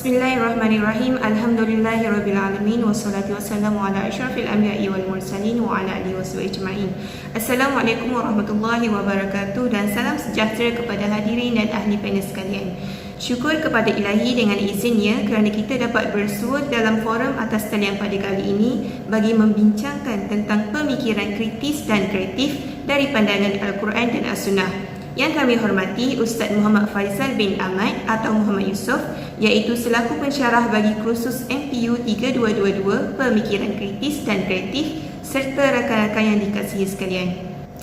Bismillahirrahmanirrahim. Alhamdulillahirrabbilalamin. Wassalatu wassalamu ala asyrafil anbiya'i wal mursalin wa ala alihi washabihi ajma'in. Assalamualaikum warahmatullahi wabarakatuh dan salam sejahtera kepada hadirin dan ahli panel sekalian. Syukur kepada Ilahi dengan izinnya kerana kita dapat bersua dalam forum atas talian pada kali ini bagi membincangkan tentang pemikiran kritis dan kreatif dari pandangan Al-Quran dan As-Sunnah. Yang kami hormati Ustaz Muhammad Faizal bin Ahmad atau Muhammad Yusof, iaitu selaku pensyarah bagi kursus MPU 3222 Pemikiran Kritis dan Kreatif serta rakan-rakan yang dikasihi sekalian.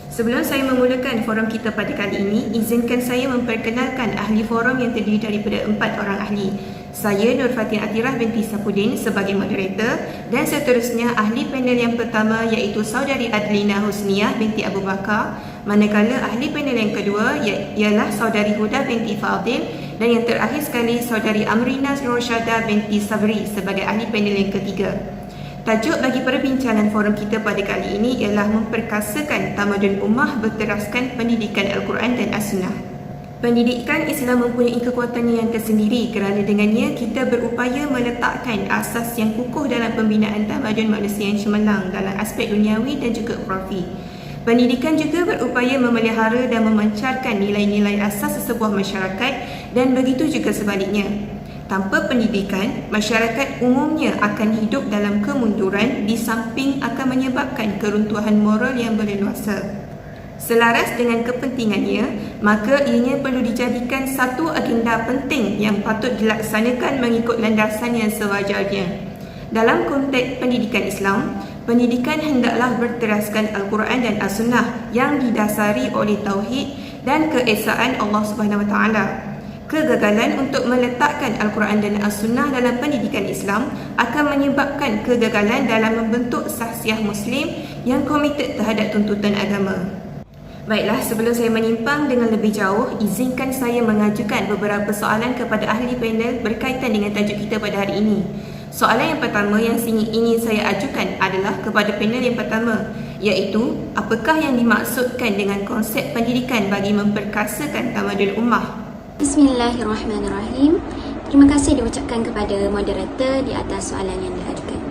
Sebelum saya memulakan forum kita pada kali ini, izinkan saya memperkenalkan ahli forum yang terdiri daripada 4 orang ahli. Saya Nur Fatin Atirah binti Sapudin sebagai moderator dan seterusnya ahli panel yang pertama iaitu Saudari Adlina Husniah binti Abu Bakar, manakala ahli panel yang kedua ialah Saudari Huda binti Fadil dan yang terakhir sekali Saudari Amrina Rosyada binti Sabri sebagai ahli panel yang ketiga. Tajuk bagi perbincangan forum kita pada kali ini ialah memperkasakan tamadun ummah berteraskan pendidikan Al-Quran dan As-Sunnah. Pendidikan Islam mempunyai kekuatannya yang tersendiri kerana dengannya kita berupaya meletakkan asas yang kukuh dalam pembinaan tamadun manusia yang cemerlang dalam aspek duniawi dan juga ukhrawi. Pendidikan juga berupaya memelihara dan memancarkan nilai-nilai asas sesebuah masyarakat dan begitu juga sebaliknya. Tanpa pendidikan, masyarakat umumnya akan hidup dalam kemunduran di samping akan menyebabkan keruntuhan moral yang berleluasa. Selaras dengan kepentingannya, maka ianya perlu dijadikan satu agenda penting yang patut dilaksanakan mengikut landasan yang sewajarnya. Dalam konteks pendidikan Islam, pendidikan hendaklah berteraskan Al-Quran dan As-Sunnah yang didasari oleh Tauhid dan keesaan Allah SWT. Kegagalan untuk meletakkan Al-Quran dan As-Sunnah dalam pendidikan Islam akan menyebabkan kegagalan dalam membentuk sahsiah Muslim yang komited terhadap tuntutan agama. Baiklah, sebelum saya menyimpang dengan lebih jauh, izinkan saya mengajukan beberapa soalan kepada ahli panel berkaitan dengan tajuk kita pada hari ini. Soalan yang pertama yang ingin saya ajukan adalah kepada panel yang pertama, iaitu apakah yang dimaksudkan dengan konsep pendidikan bagi memperkasakan tamadun ummah? Bismillahirrahmanirrahim. Terima kasih diucapkan kepada moderator di atas soalan yang diajukan.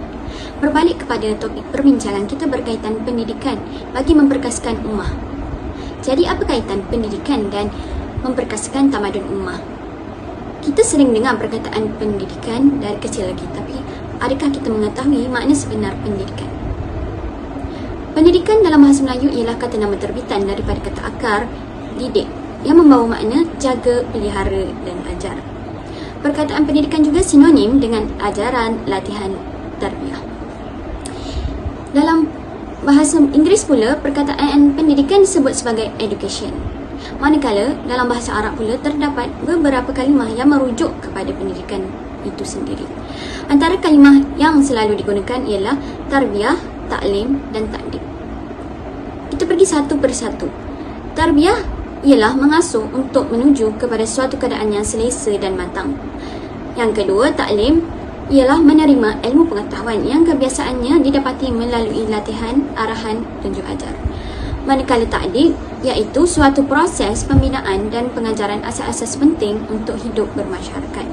Berbalik kepada topik perbincangan kita berkaitan pendidikan bagi memperkasakan ummah. Jadi apa kaitan pendidikan dan memperkasakan tamadun ummah? Kita sering dengar perkataan pendidikan dari kecil lagi, tapi adakah kita mengetahui makna sebenar pendidikan? Pendidikan dalam bahasa Melayu ialah kata nama terbitan daripada kata akar didik yang membawa makna jaga, pelihara dan ajar. Perkataan pendidikan juga sinonim dengan ajaran, latihan, tarbiyah. Dalam bahasa Inggeris pula, perkataan pendidikan disebut sebagai education. Manakala dalam bahasa Arab pula terdapat beberapa kalimah yang merujuk kepada pendidikan itu sendiri. Antara kalimah yang selalu digunakan ialah tarbiyah, taklim dan ta'dib. Kita pergi satu persatu. Tarbiyah ialah mengasuh untuk menuju kepada suatu keadaan yang selesa dan matang. Yang kedua, taklim ialah menerima ilmu pengetahuan yang kebiasaannya didapati melalui latihan, arahan, tunjuk ajar. Manakala ta'dib iaitu suatu proses pembinaan dan pengajaran asas-asas penting untuk hidup bermasyarakat.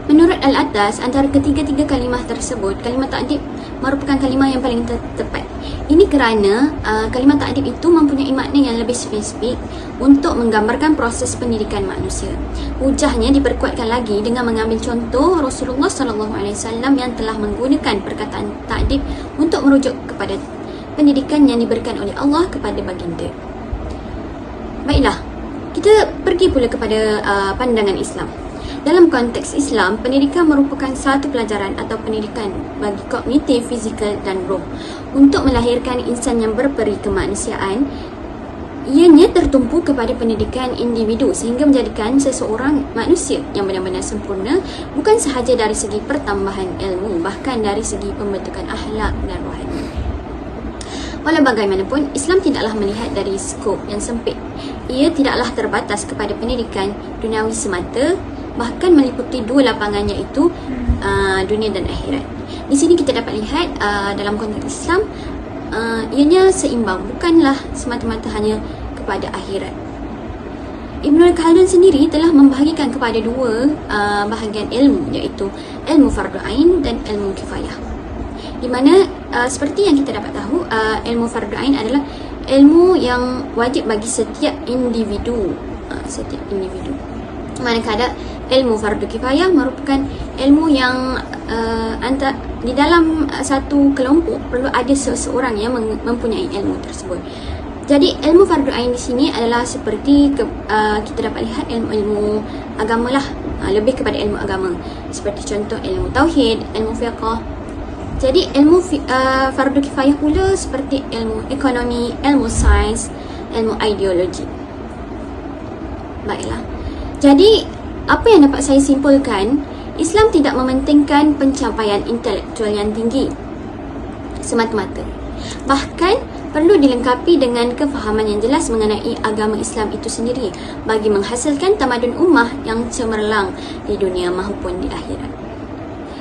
Menurut Al-Attas, antara ketiga-tiga kalimah tersebut, kalimah ta'dib merupakan kalimah yang paling tepat. Ini kerana kalimah ta'dib itu mempunyai makna yang lebih spesifik untuk menggambarkan proses pendidikan manusia. Hujahnya diperkuatkan lagi dengan mengambil contoh Rasulullah SAW yang telah menggunakan perkataan ta'dib untuk merujuk kepada pendidikan yang diberikan oleh Allah kepada baginda. Baiklah, kita pergi pula kepada pandangan Islam. Dalam konteks Islam, pendidikan merupakan satu pelajaran atau pendidikan bagi kognitif, fizikal dan roh untuk melahirkan insan yang berperi kemanusiaan. Ianya tertumpu kepada pendidikan individu sehingga menjadikan seseorang manusia yang benar-benar sempurna, bukan sahaja dari segi pertambahan ilmu, bahkan dari segi pembentukan akhlak dan rohani. Walau bagaimanapun, Islam tidaklah melihat dari skop yang sempit. Ia tidaklah terbatas kepada pendidikan duniawi semata, bahkan meliputi dua lapangan, iaitu dunia dan akhirat. Di sini kita dapat lihat dalam konteks Islam, ianya seimbang, bukanlah semata-mata hanya kepada akhirat. Ibn Khaldun sendiri telah membahagikan kepada dua bahagian ilmu, iaitu ilmu fardu ain dan ilmu kifayah. Di mana seperti yang kita dapat tahu, ilmu fardu ain adalah ilmu yang wajib bagi setiap individu, manakala ilmu fardu kifayah merupakan ilmu yang di dalam satu kelompok perlu ada seseorang yang mempunyai ilmu tersebut. Jadi ilmu fardu ain di sini adalah seperti kita dapat lihat ilmu-ilmu agama lah, lebih kepada ilmu agama, seperti contoh ilmu tauhid, ilmu fiqh. Jadi ilmu fardu kifayah pula seperti ilmu ekonomi, ilmu sains, ilmu ideologi. Baiklah. Jadi apa yang dapat saya simpulkan, Islam tidak mementingkan pencapaian intelektual yang tinggi semata-mata. Bahkan perlu dilengkapi dengan kefahaman yang jelas mengenai agama Islam itu sendiri bagi menghasilkan tamadun ummah yang cemerlang di dunia maupun di akhirat.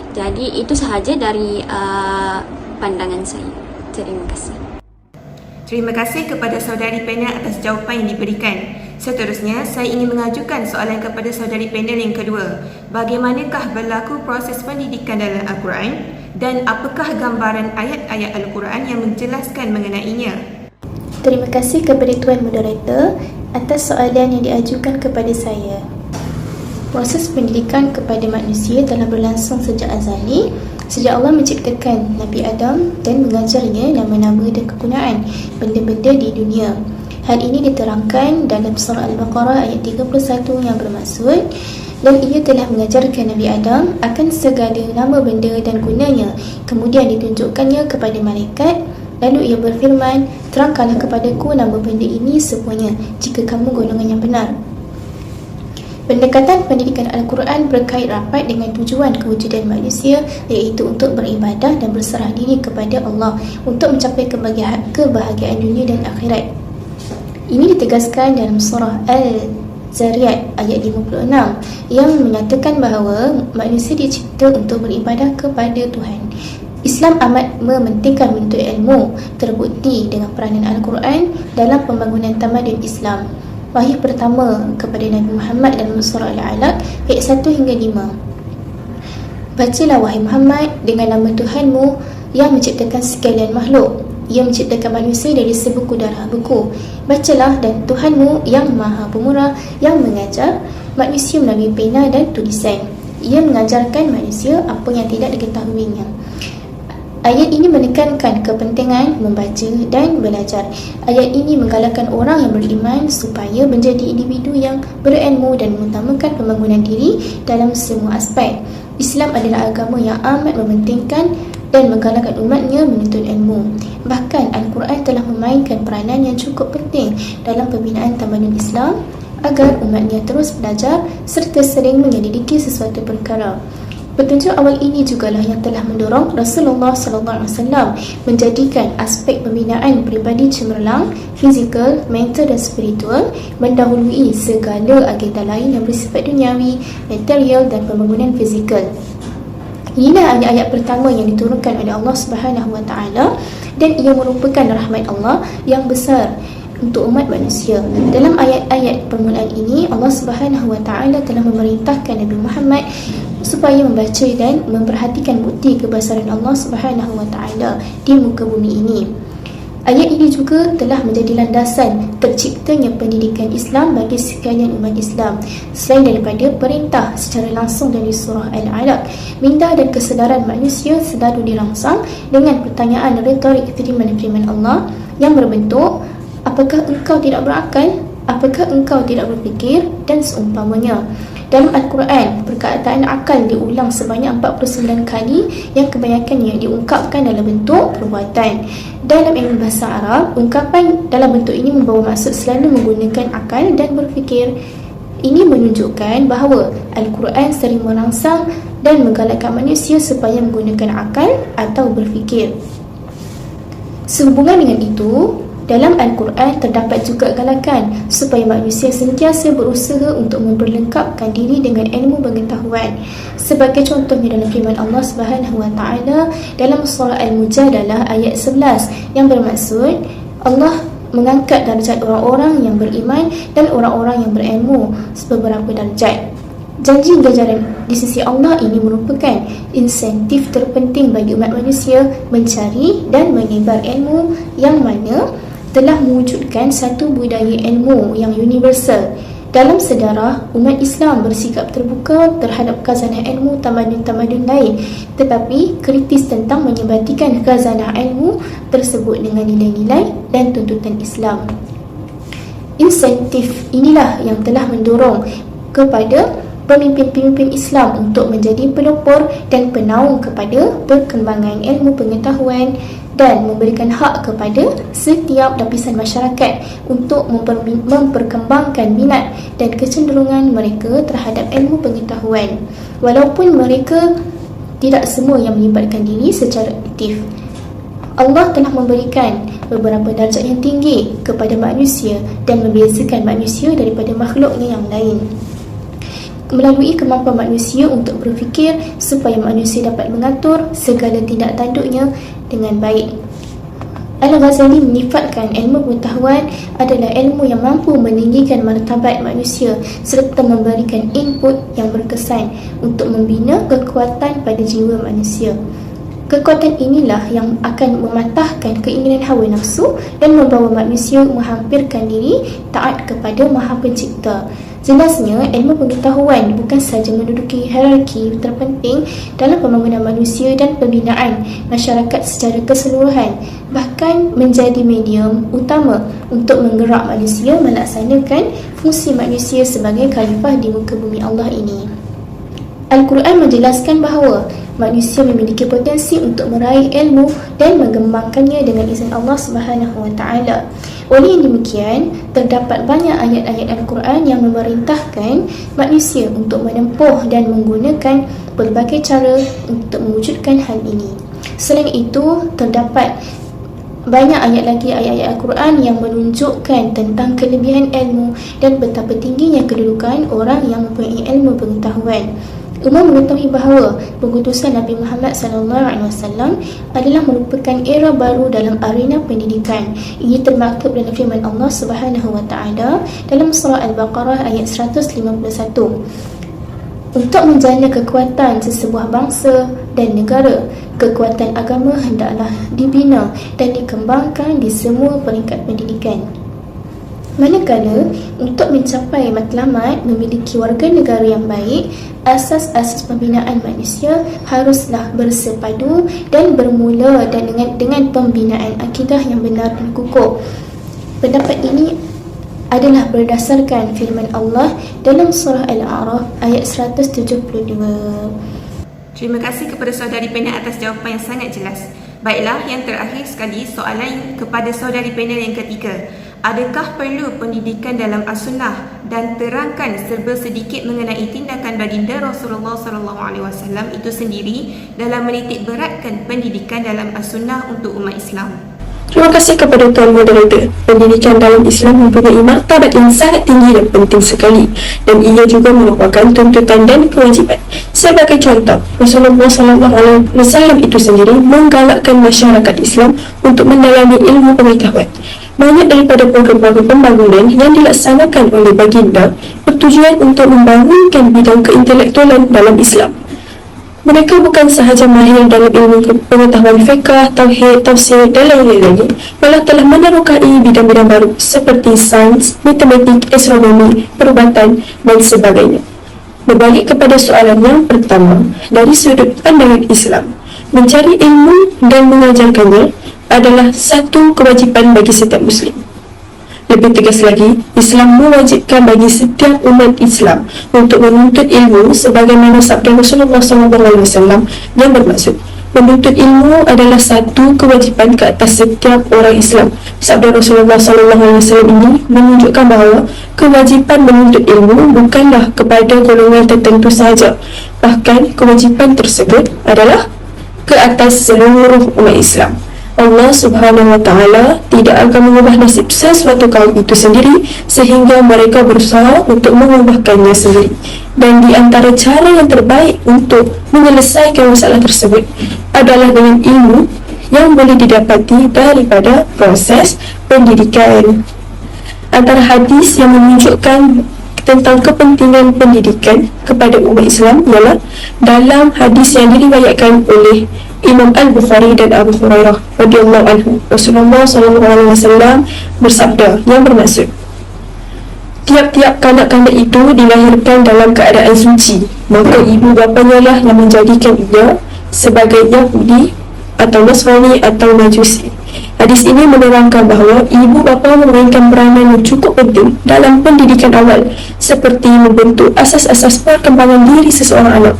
Jadi itu sahaja dari pandangan saya. Terima kasih. Terima kasih kepada saudari panel atas jawapan yang diberikan. Seterusnya, saya ingin mengajukan soalan kepada saudari panel yang kedua. Bagaimanakah berlaku proses pendidikan dalam Al-Quran dan apakah gambaran ayat-ayat Al-Quran yang menjelaskan mengenainya? Terima kasih kepada Tuan Moderator atas soalan yang diajukan kepada saya. Proses pendidikan kepada manusia telah berlangsung sejak azali, sejak Allah menciptakan Nabi Adam dan mengajarnya nama-nama dan kegunaan benda-benda di dunia. Hal ini diterangkan dalam surah Al-Baqarah ayat 31 yang bermaksud, dan ia telah mengajarkan Nabi Adam akan segala nama benda dan gunanya, kemudian ditunjukkannya kepada malaikat. Lalu ia berfirman, terangkanlah kepadaku nama benda ini semuanya jika kamu golongan yang benar. Pendekatan pendidikan Al-Quran berkait rapat dengan tujuan kewujudan manusia, iaitu untuk beribadah dan berserah diri kepada Allah untuk mencapai kebahagiaan dunia dan akhirat. Ini ditegaskan dalam surah Al-Zariyat ayat 56 yang menyatakan bahawa manusia dicipta untuk beribadah kepada Tuhan. Islam amat mementingkan menuntut ilmu, terbukti dengan peranan Al-Quran dalam pembangunan tamadun Islam. Wahyu pertama kepada Nabi Muhammad dalam surah Al-Alaq ayat 1 hingga 5. Bacalah wahai Muhammad dengan nama Tuhanmu yang menciptakan sekalian makhluk. Ia menciptakan manusia dari sebuku darah beku. Bacalah, dan Tuhanmu yang maha pemurah yang mengajar manusia melalui pena dan tulisan. Ia mengajarkan manusia apa yang tidak diketahuinya. Ayat ini menekankan kepentingan membaca dan belajar. Ayat ini menggalakkan orang yang beriman supaya menjadi individu yang berilmu dan mengutamakan pembangunan diri dalam semua aspek. Islam adalah agama yang amat mementingkan dan menggalakkan umatnya menuntut ilmu. Bahkan Al-Quran telah memainkan peranan yang cukup penting dalam pembinaan tamadun Islam agar umatnya terus belajar serta sering menyelidiki sesuatu perkara. Petunjuk awal ini jugalah yang telah mendorong Rasulullah SAW menjadikan aspek pembinaan peribadi cemerlang, fizikal, mental dan spiritual mendahului segala agenda lain yang bersifat duniawi, material dan pembangunan fizikal. Inilah ayat-ayat pertama yang diturunkan oleh Allah Subhanahu Wa Taala, dan ia merupakan rahmat Allah yang besar untuk umat manusia. Dalam ayat-ayat permulaan ini, Allah Subhanahu Wa Taala telah memerintahkan Nabi Muhammad supaya membaca dan memperhatikan bukti kebesaran Allah Subhanahu Wa Taala di muka bumi ini. Ayat ini juga telah menjadi landasan terciptanya pendidikan Islam bagi sekalian umat Islam. Selain daripada perintah secara langsung dari surah Al-Alaq, minda dan kesedaran manusia selalu dirangsang dengan pertanyaan retorik firman Allah yang berbentuk, apakah engkau tidak berakal? Apakah engkau tidak berfikir? Dan seumpamanya. Dalam Al-Quran, perkataan akal diulang sebanyak 49 kali yang kebanyakannya diungkapkan dalam bentuk perbuatan. Dalam ilmu bahasa Arab, ungkapan dalam bentuk ini membawa maksud selalu menggunakan akal dan berfikir. Ini menunjukkan bahawa Al-Quran sering merangsang dan menggalakkan manusia supaya menggunakan akal atau berfikir. Sehubungan dengan itu, dalam Al-Quran terdapat juga galakan supaya manusia sentiasa berusaha untuk memperlengkapkan diri dengan ilmu pengetahuan. Sebagai contohnya dalam firman Allah Subhanahu wa taala dalam surah Al-Mujadalah ayat 11 yang bermaksud Allah mengangkat darjat orang-orang yang beriman dan orang-orang yang berilmu beberapa darjat. Janji ganjaran di sisi Allah ini merupakan insentif terpenting bagi umat manusia mencari dan menyebar ilmu yang mana telah mewujudkan satu budaya ilmu yang universal. Dalam sejarah, umat Islam bersikap terbuka terhadap khazanah ilmu tamadun-tamadun lain, tetapi kritis tentang menyebatikan khazanah ilmu tersebut dengan nilai-nilai dan tuntutan Islam. Insentif inilah yang telah mendorong kepada pemimpin-pemimpin Islam untuk menjadi pelopor dan penaung kepada perkembangan ilmu pengetahuan dan memberikan hak kepada setiap lapisan masyarakat untuk memperkembangkan minat dan kecenderungan mereka terhadap ilmu pengetahuan, walaupun mereka tidak semua yang melibatkan diri secara aktif. Allah telah memberikan beberapa darjat yang tinggi kepada manusia dan membezakan manusia daripada makhluknya yang lain melalui kemampuan manusia untuk berfikir supaya manusia dapat mengatur segala tindak tanduknya dengan baik. Al-Ghazali menyifatkan ilmu pengetahuan adalah ilmu yang mampu meninggikan martabat manusia serta memberikan input yang berkesan untuk membina kekuatan pada jiwa manusia. Kekuatan inilah yang akan mematahkan keinginan hawa nafsu dan membawa manusia menghampirkan diri taat kepada Maha Pencipta. Jelasnya, ilmu pengetahuan bukan sahaja menduduki hierarki terpenting dalam pembangunan manusia dan pembinaan masyarakat secara keseluruhan, bahkan menjadi medium utama untuk menggerak manusia melaksanakan fungsi manusia sebagai khalifah di muka bumi Allah ini. Al-Quran menjelaskan bahawa manusia memiliki potensi untuk meraih ilmu dan mengembangkannya dengan izin Allah Subhanahu wa taala. Oleh yang demikian, terdapat banyak ayat-ayat Al-Quran yang memerintahkan manusia untuk menempuh dan menggunakan berbagai cara untuk mewujudkan hal ini. Selain itu, terdapat banyak ayat lagi ayat-ayat Al-Quran yang menunjukkan tentang kelebihan ilmu dan betapa tingginya kedudukan orang yang mempunyai ilmu pengetahuan. Umum mengetahui bahawa pengutusan Nabi Muhammad SAW adalah merupakan era baru dalam arena pendidikan. Ini termaktub dalam firman Allah Subhanahu wa taala dalam surah Al-Baqarah ayat 151. Untuk menjana kekuatan sesebuah bangsa dan negara, kekuatan agama hendaklah dibina dan dikembangkan di semua peringkat pendidikan. Manakala untuk mencapai matlamat memiliki warga negara yang baik, asas-asas pembinaan manusia haruslah bersepadu dan bermula dan dengan pembinaan akidah yang benar dan kukuh. Pendapat ini adalah berdasarkan firman Allah dalam surah Al-A'raf ayat 172. Terima kasih kepada saudari panel atas jawapan yang sangat jelas. Baiklah, yang terakhir sekali soalan kepada saudari panel yang ketiga. Adakah perlu pendidikan dalam as-sunnah dan terangkan serba sedikit mengenai tindakan baginda Rasulullah SAW itu sendiri dalam menitik beratkan pendidikan dalam as-sunnah untuk umat Islam? Terima kasih kepada Tuan Moderator. Pendidikan dalam Islam mempunyai martabat yang sangat tinggi dan penting sekali, dan ia juga merupakan tuntutan dan kewajipan. Sebagai contoh, Rasulullah SAW itu sendiri menggalakkan masyarakat Islam untuk mendalami ilmu pengetahuan. Banyak daripada program-program pembangunan yang dilaksanakan oleh baginda bertujuan untuk membangunkan bidang keintelektualan dalam Islam. Mereka bukan sahaja mahir dalam ilmu pengetahuan fiqh, tauhid, tafsir dan lain-lain, malah telah menerokai bidang-bidang baru seperti sains, matematik, astronomi, perubatan dan sebagainya. Berbalik kepada soalan yang pertama, dari sudut pandangan Islam, mencari ilmu dan mengajarkannya adalah satu kewajipan bagi setiap Muslim. Lebih tegas lagi, Islam mewajibkan bagi setiap umat Islam untuk menuntut ilmu sebagaimana sabda Rasulullah SAW yang bermaksud, menuntut ilmu adalah satu kewajipan ke atas setiap orang Islam. Sabda Rasulullah SAW ini menunjukkan bahawa kewajipan menuntut ilmu bukanlah kepada golongan tertentu sahaja. Bahkan kewajipan tersebut adalah ke atas seluruh umat Islam. Allah Subhanahu wa Ta'ala tidak akan mengubah nasib sesuatu kaum itu sendiri sehingga mereka berusaha untuk mengubahkannya sendiri. Dan di antara cara yang terbaik untuk menyelesaikan masalah tersebut adalah dengan ilmu yang boleh didapati daripada proses pendidikan. Antara hadis yang menunjukkan tentang kepentingan pendidikan kepada umat Islam ialah dalam hadis yang diriwayatkan oleh Imam Al-Bukhari dan Abu Hurairah radhiyallahu anhu, Rasulullah SAW bersabda yang bermaksud, tiap-tiap kanak-kanak itu dilahirkan dalam keadaan suci, maka ibu bapanya lah yang menjadikan ia sebagai Yahudi atau Nasrani atau Majusi. Hadis ini menerangkan bahawa ibu bapa memainkan peranan yang cukup penting dalam pendidikan awal, seperti membentuk asas-asas perkembangan diri seseorang anak.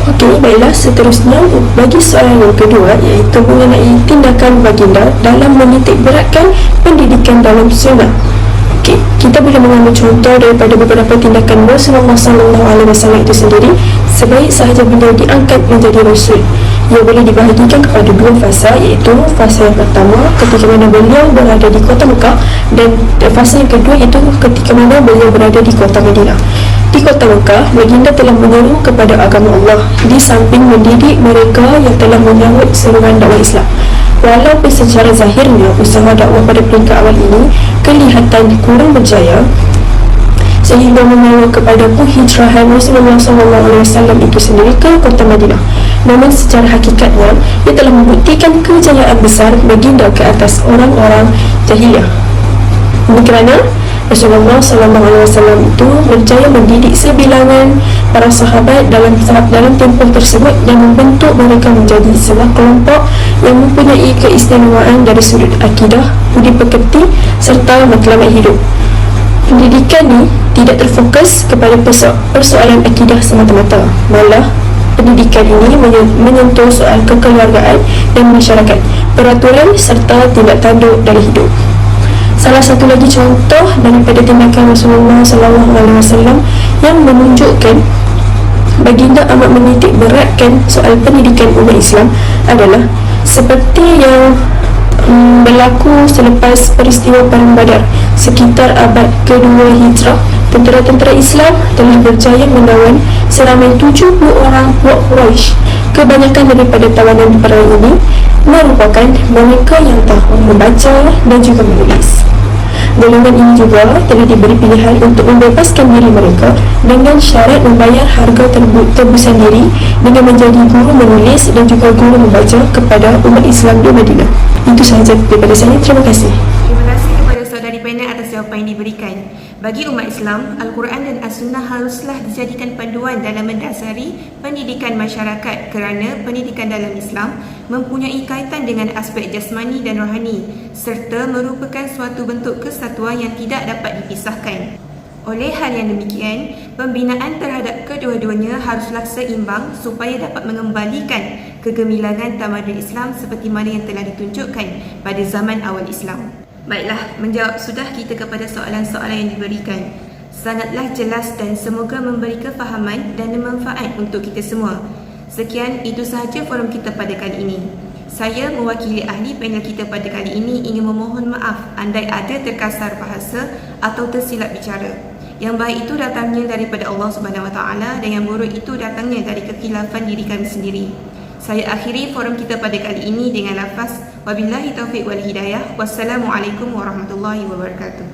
Okey, baiklah, seterusnya bagi soalan yang kedua, iaitu mengenai tindakan baginda dalam menitik beratkan pendidikan dalam sunnah. Okey, kita boleh mengambil contoh daripada beberapa tindakan Rasulullah SAW itu sendiri. Sebaik sahaja beliau diangkat menjadi Rasul, ia boleh dibahagikan kepada dua fasa, iaitu fasa yang pertama ketika mana beliau berada di kota Mekah, dan fasa yang kedua itu ketika mana beliau berada di kota Madinah. Di kota Mekah, baginda telah menyeru kepada agama Allah di samping mendidik mereka yang telah menyambut seruan dakwah Islam. Walaupun secara zahirnya usaha dakwah pada peringkat awal ini kelihatan kurang berjaya sehingga membawa kepada penghijrahan Rasulullah SAW itu sendiri ke kota Madinah, namun secara hakikatnya ia telah membuktikan kejayaan besar baginda ke atas orang-orang jahiliah. Ini kerana Rasulullah SAW itu berjaya mendidik sebilangan para sahabat dalam tempoh tersebut dan membentuk mereka menjadi sebuah kelompok yang mempunyai keistimewaan dari sudut akidah, budi pekerti serta matlamat hidup. Pendidikan ini tidak terfokus kepada persoalan akidah semata-mata, malah pendidikan ini menyentuh soal kekeluargaan dan masyarakat, peraturan serta tindak tanduk dari hidup. Salah satu lagi contoh daripada tindakan Rasulullah SAW yang menunjukkan baginda amat menitik beratkan soal pendidikan umat Islam adalah seperti yang berlaku selepas peristiwa Perang Badar sekitar abad kedua Hijrah. Tentera-tentera Islam telah berjaya menawan seramai 70 orang puak Quraisy. Kebanyakan daripada tawanan perang ini merupakan mereka yang tahu membaca dan juga menulis. Golongan ini juga telah diberi pilihan untuk membebaskan diri mereka dengan syarat membayar harga tebusan diri dengan menjadi guru menulis dan juga guru membaca kepada umat Islam di Madinah. Itu sahaja daripada saya. Terima kasih. Terima kasih kepada saudari panel atas jawapan yang diberikan. Bagi umat Islam, Al-Quran dan As-Sunnah haruslah dijadikan panduan dalam mendasari pendidikan masyarakat kerana pendidikan dalam Islam mempunyai kaitan dengan aspek jasmani dan rohani serta merupakan suatu bentuk kesatuan yang tidak dapat dipisahkan. Oleh hal yang demikian, pembinaan terhadap kedua-duanya haruslah seimbang supaya dapat mengembalikan kegemilangan tamadun Islam seperti mana yang telah ditunjukkan pada zaman awal Islam. Baiklah, menjawab sudah kita kepada soalan-soalan yang diberikan. Sangatlah jelas dan semoga memberi kefahaman dan manfaat untuk kita semua. Sekian, itu sahaja forum kita pada kali ini. Saya mewakili ahli panel kita pada kali ini ingin memohon maaf andai ada terkasar bahasa atau tersilap bicara. Yang baik itu datangnya daripada Allah Subhanahu Wa Taala dan yang buruk itu datangnya dari kekhilafan diri kami sendiri. Saya akhiri forum kita pada kali ini dengan lafaz wabillahi taufiq wal hidayah. Wassalamualaikum warahmatullahi wabarakatuh.